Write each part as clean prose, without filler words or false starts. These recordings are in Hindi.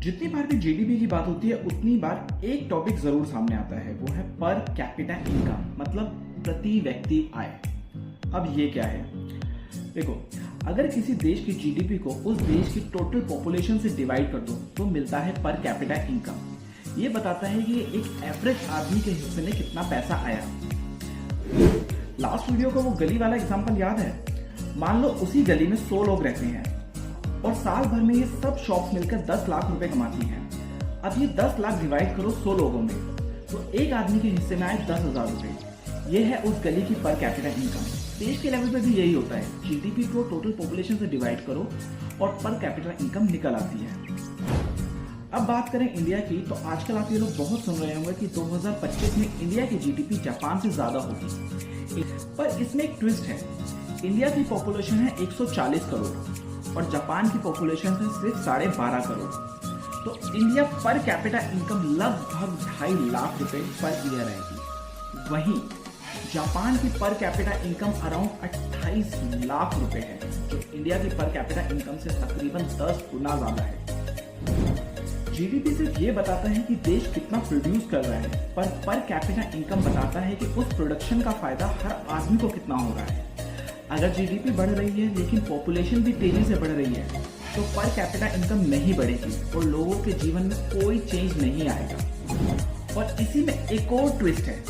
जितनी बार भी जीडीपी की बात होती है उतनी बार एक टॉपिक जरूर सामने आता है, वो है पर कैपिटा इनकम, मतलब प्रति व्यक्ति आय। अब ये क्या है? देखो, अगर किसी देश की जीडीपी को उस देश की टोटल पॉपुलेशन से डिवाइड कर दो तो मिलता है पर कैपिटा इनकम। ये बताता है कि एक एवरेज आदमी के हिस्से में कितना पैसा आया। लास्ट वीडियो का वो गली वाला एग्जांपल याद है? मान लो उसी गली में 100 लोग रहते हैं और साल भर में ये सब शॉप्स मिलकर 10 लाख रुपए कमाती हैं। अब ये 10 लाख डिवाइड करो 100 लोगों में, तो एक आदमी के हिस्से में आए 10,000 रुपए। ये है उस गली की पर कैपिटा इनकम। देश के लेवल पे भी यही होता है, जीडीपी को टोटल पॉपुलेशन से डिवाइड करो और पर कैपिटा इनकम निकल आती है। अब बात करें इंडिया की, तो आजकल आप ये लोग बहुत सुन रहे होंगे कि 2025 में इंडिया की जीडीपी जापान से ज्यादा होगी। पर इसमें एक ट्विस्ट है। इंडिया की पॉपुलेशन है 140 करोड़ और जापान की पॉपुलेशन है सिर्फ 12.5 करोड़। तो इंडिया पर कैपिटा इनकम लगभग 2.5 लाख रुपए पर ईयर आएगी। वहीं जापान की per capita income around 28 lakh रुपए है, जो इंडिया की पर कैपिटा इनकम से तकरीबन 10 गुना ज्यादा है। जीडीपी सिर्फ ये बताता है कि देश कितना प्रोड्यूस कर रहा है, पर कैपिटा इनकम बताता है कि उस प्रोडक्शन का फायदा हर आदमी को कितना हो रहा है। अगर जीडीपी बढ़ रही है लेकिन पॉपुलेशन भी तेजी से बढ़ रही है तो पर कैपिटा इनकम नहीं बढ़ेगी और लोगों के जीवन में कोई चेंज नहीं आएगा। और इसी में एक और ट्विस्ट है।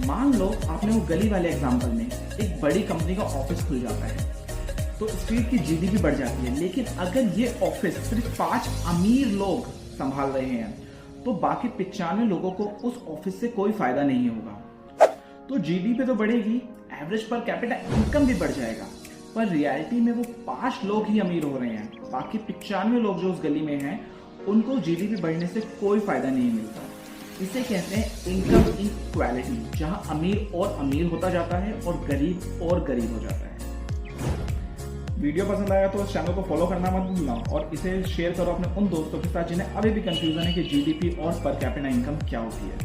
मान लो आपने वो गली वाले एग्जांपल में एक बड़ी कंपनी का ऑफिस खुल जाता है तो स्ट्रीट की जीडीपी बढ़ जाती है, लेकिन अगर ये ऑफिस सिर्फ 5 अमीर लोग संभाल रहे हैं तो बाकी 95 लोगों को उस ऑफिस से कोई फायदा नहीं होगा। तो जीडीपी तो बढ़ेगी, एवरेज पर कैपिटा इनकम भी बढ़ जाएगा, पर रियलिटी में वो 5 लोग ही अमीर हो रहे हैं। बाकी 95 लोग जो उस गली में हैं उनको जीडीपी बढ़ने से कोई फायदा नहीं मिलता। इसे कहते हैं इनकम इनइक्वालिटी, जहां अमीर और अमीर होता जाता है और गरीब और गरीब हो जाता है। वीडियो पसंद आया तो इस चैनल को फॉलो करना मत भूलना और इसे शेयर करो अपने उन दोस्तों के साथ जिन्हें अभी भी कंफ्यूजन है कि जीडीपी और पर कैपिटा इनकम क्या होती है।